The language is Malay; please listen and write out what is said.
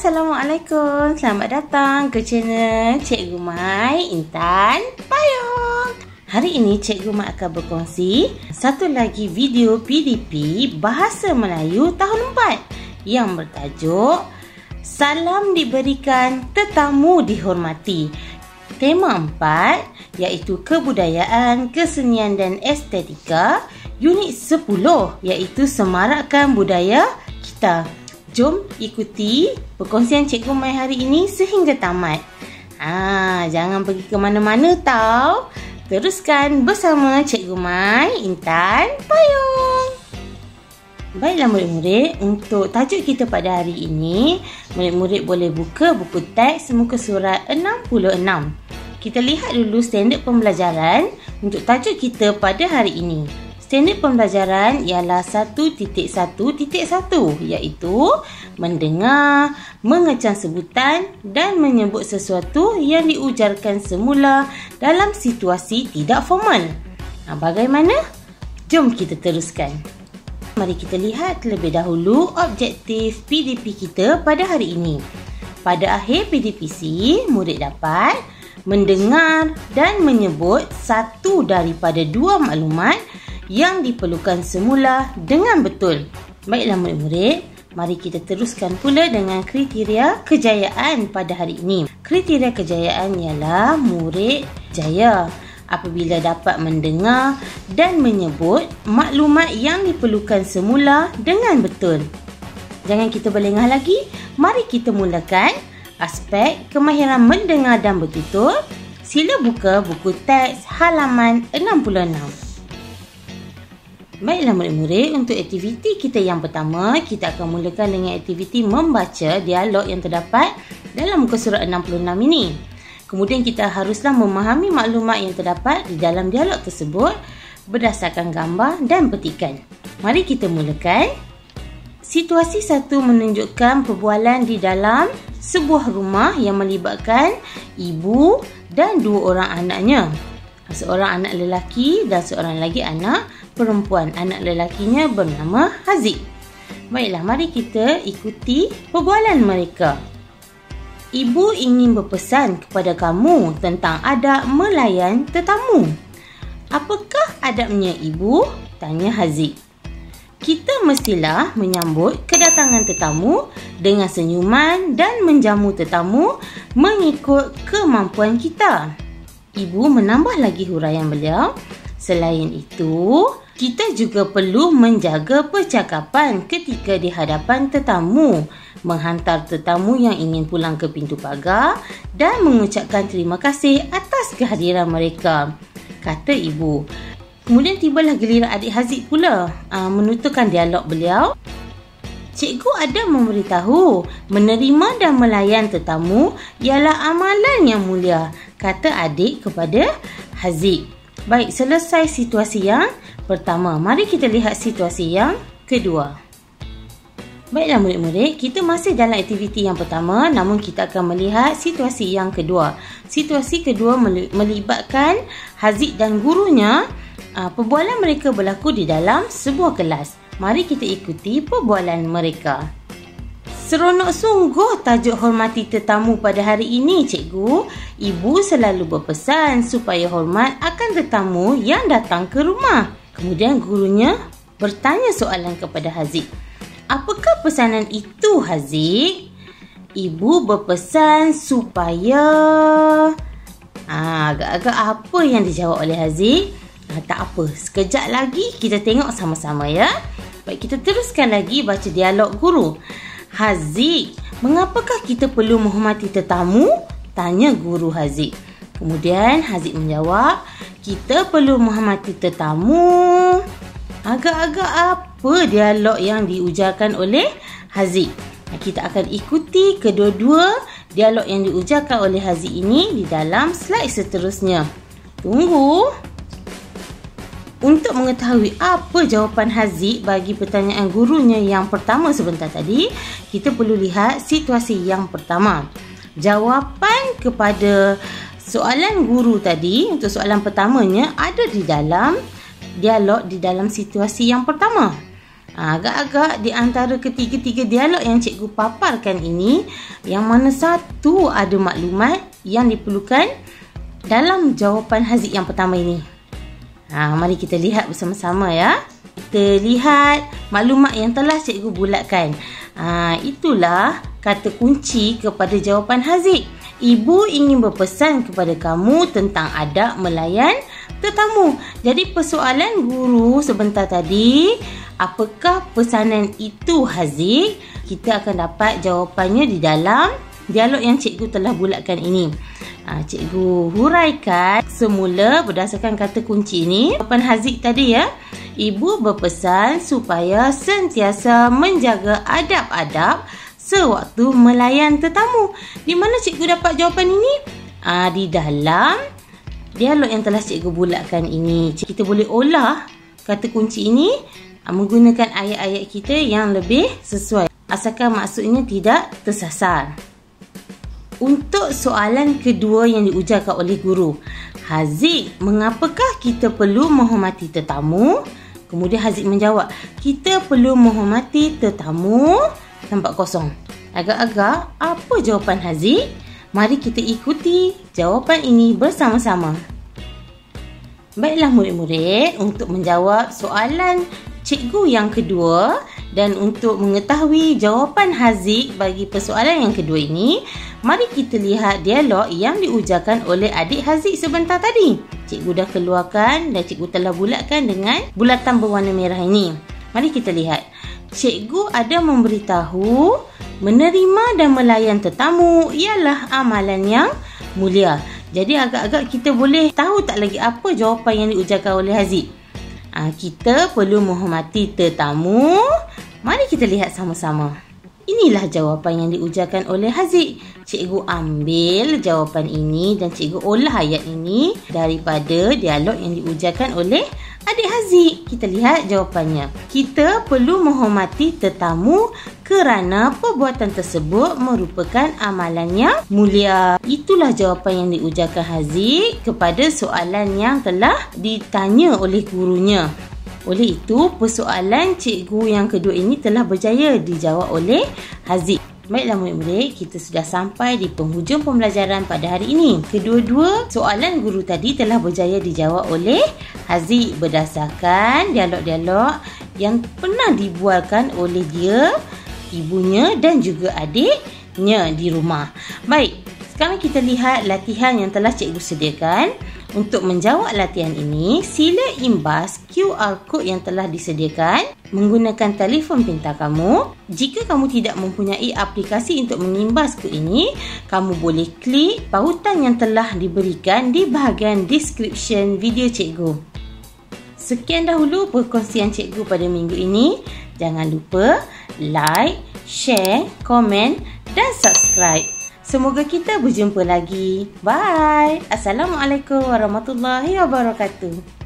Assalamualaikum. Selamat datang ke channel Cikgu Mai Intan Payung. Hari ini Cikgu Mai akan berkongsi satu lagi video PDP Bahasa Melayu tahun 4 yang bertajuk Salam Diberikan, Tetamu Dihormati. Tema 4 iaitu Kebudayaan, Kesenian dan Estetika, unit 10 iaitu Semarakkan Budaya Kita. Jom ikuti perkongsian Cikgu Mai hari ini sehingga tamat. Jangan pergi ke mana-mana tau. Teruskan bersama Cikgu Mai Intan Payung. Baiklah murid-murid, untuk tajuk kita pada hari ini, murid-murid boleh buka buku teks muka surat 66. Kita lihat dulu standard pembelajaran untuk tajuk kita pada hari ini. Standard pembelajaran ialah 1.1.1 iaitu mendengar, mengecam sebutan dan menyebut sesuatu yang diujarkan semula dalam situasi tidak formal. Bagaimana? Jom kita teruskan. Mari kita lihat terlebih dahulu objektif PDP kita pada hari ini. Pada akhir PDPC, murid dapat mendengar dan menyebut satu daripada dua maklumat yang diperlukan semula dengan betul. Baiklah murid-murid, mari kita teruskan pula dengan kriteria kejayaan pada hari ini. Kriteria kejayaan ialah murid jaya apabila dapat mendengar dan menyebut maklumat yang diperlukan semula dengan betul. Jangan kita berlengah lagi, mari kita mulakan aspek kemahiran mendengar dan bertutur. Sila buka buku teks halaman 66. Baiklah murid-murid, untuk aktiviti kita yang pertama, kita akan mulakan dengan aktiviti membaca dialog yang terdapat dalam muka surat 66 ini. Kemudian kita haruslah memahami maklumat yang terdapat di dalam dialog tersebut berdasarkan gambar dan petikan. Mari kita mulakan. Situasi 1 menunjukkan perbualan di dalam sebuah rumah yang melibatkan ibu dan dua orang anaknya. Seorang anak lelaki dan seorang lagi anak perempuan. Anak lelakinya bernama Haziq. Baiklah, mari kita ikuti perbualan mereka. Ibu ingin berpesan kepada kamu tentang adab melayan tetamu. Apakah adabnya ibu? Tanya Haziq. Kita mestilah menyambut kedatangan tetamu dengan senyuman dan menjamu tetamu mengikut kemampuan kita. Ibu menambah lagi huraian beliau. Selain itu, kita juga perlu menjaga percakapan ketika di hadapan tetamu, menghantar tetamu yang ingin pulang ke pintu pagar dan mengucapkan terima kasih atas kehadiran mereka, kata ibu. Kemudian tibalah giliran adik Haziq pula menuturkan dialog beliau. Cikgu ada memberitahu, menerima dan melayan tetamu ialah amalan yang mulia, kata adik kepada Haziq. Baik, selesai situasi yang pertama. Mari kita lihat situasi yang kedua. Baiklah murid-murid, kita masih dalam aktiviti yang pertama, namun kita akan melihat situasi yang kedua. Situasi kedua melibatkan Haziq dan gurunya. Perbualan mereka berlaku di dalam sebuah kelas. Mari kita ikuti perbualan mereka. Seronok sungguh tajuk hormati tetamu pada hari ini, cikgu. Ibu selalu berpesan supaya hormat akan tetamu yang datang ke rumah. Kemudian gurunya bertanya soalan kepada Haziq. Apakah pesanan itu, Haziq? Ibu berpesan supaya... agak-agak apa yang dijawab oleh Haziq? Tak apa, sekejap lagi kita tengok sama-sama ya. Baik, kita teruskan lagi baca dialog guru. Haziq, mengapakah kita perlu menghormati tetamu? Tanya guru Haziq. Kemudian Haziq menjawab, kita perlu menghormati tetamu. Agak-agak apa dialog yang diujarkan oleh Haziq? Kita akan ikuti kedua-dua dialog yang diujarkan oleh Haziq ini di dalam slide seterusnya. Tunggu. Untuk mengetahui apa jawapan Haziq bagi pertanyaan gurunya yang pertama sebentar tadi, kita perlu lihat situasi yang pertama. Jawapan kepada soalan guru tadi, untuk soalan pertamanya, ada di dalam dialog di dalam situasi yang pertama. Agak-agak di antara ketiga-tiga dialog yang cikgu paparkan ini, yang mana satu ada maklumat yang diperlukan dalam jawapan Haziq yang pertama ini. Mari kita lihat bersama-sama ya. Kita lihat maklumat yang telah cikgu bulatkan. Itulah kata kunci kepada jawapan Haziq. Ibu ingin berpesan kepada kamu tentang adab melayan tetamu. Jadi persoalan guru sebentar tadi, apakah pesanan itu Haziq? Kita akan dapat jawapannya di dalam dialog yang cikgu telah bulatkan ini. Cikgu huraikan semula berdasarkan kata kunci ini. Jawapan Haziq tadi ya. Ibu berpesan supaya sentiasa menjaga adab-adab sewaktu melayan tetamu. Di mana cikgu dapat jawapan ini? Di dalam dialog yang telah cikgu bulatkan ini. Kita boleh olah kata kunci ini menggunakan ayat-ayat kita yang lebih sesuai, asalkan maksudnya tidak tersasar. Untuk soalan kedua yang diujarkan oleh guru, Haziq, mengapakah kita perlu menghormati tetamu? Kemudian Haziq menjawab, kita perlu menghormati tetamu. Nampak kosong. Agak-agak apa jawapan Haziq? Mari kita ikuti jawapan ini bersama-sama. Baiklah murid-murid, untuk menjawab soalan cikgu yang kedua dan untuk mengetahui jawapan Haziq bagi persoalan yang kedua ini, mari kita lihat dialog yang diujarkan oleh adik Haziq sebentar tadi. Cikgu dah keluarkan dan cikgu telah bulatkan dengan bulatan berwarna merah ini. Mari kita lihat. Cikgu ada memberitahu menerima dan melayan tetamu ialah amalan yang mulia. Jadi agak-agak kita boleh tahu tak lagi apa jawapan yang diujarkan oleh Haziq. Kita perlu menghormati tetamu. Mari kita lihat sama-sama. Inilah jawapan yang diujarkan oleh Haziq. Cikgu ambil jawapan ini dan cikgu olah ayat ini daripada dialog yang diujarkan oleh adik Haziq. Kita lihat jawapannya. Kita perlu menghormati tetamu kerana perbuatan tersebut merupakan amalan yang mulia. Itulah jawapan yang diujarkan Haziq kepada soalan yang telah ditanya oleh gurunya. Oleh itu, persoalan cikgu yang kedua ini telah berjaya dijawab oleh Haziq. Baiklah murid-murid, kita sudah sampai di penghujung pembelajaran pada hari ini. Kedua-dua soalan guru tadi telah berjaya dijawab oleh Haziq berdasarkan dialog-dialog yang pernah dibualkan oleh dia, ibunya dan juga adiknya di rumah. Baik, sekarang kita lihat latihan yang telah cikgu sediakan. Untuk menjawab latihan ini, sila imbas QR code yang telah disediakan menggunakan telefon pintar kamu. Jika kamu tidak mempunyai aplikasi untuk mengimbas kod ini, kamu boleh klik pautan yang telah diberikan di bahagian description video cikgu. Sekian dahulu perkongsian cikgu pada minggu ini. Jangan lupa like, share, komen dan subscribe. Semoga kita berjumpa lagi. Bye. Assalamualaikum warahmatullahi wabarakatuh.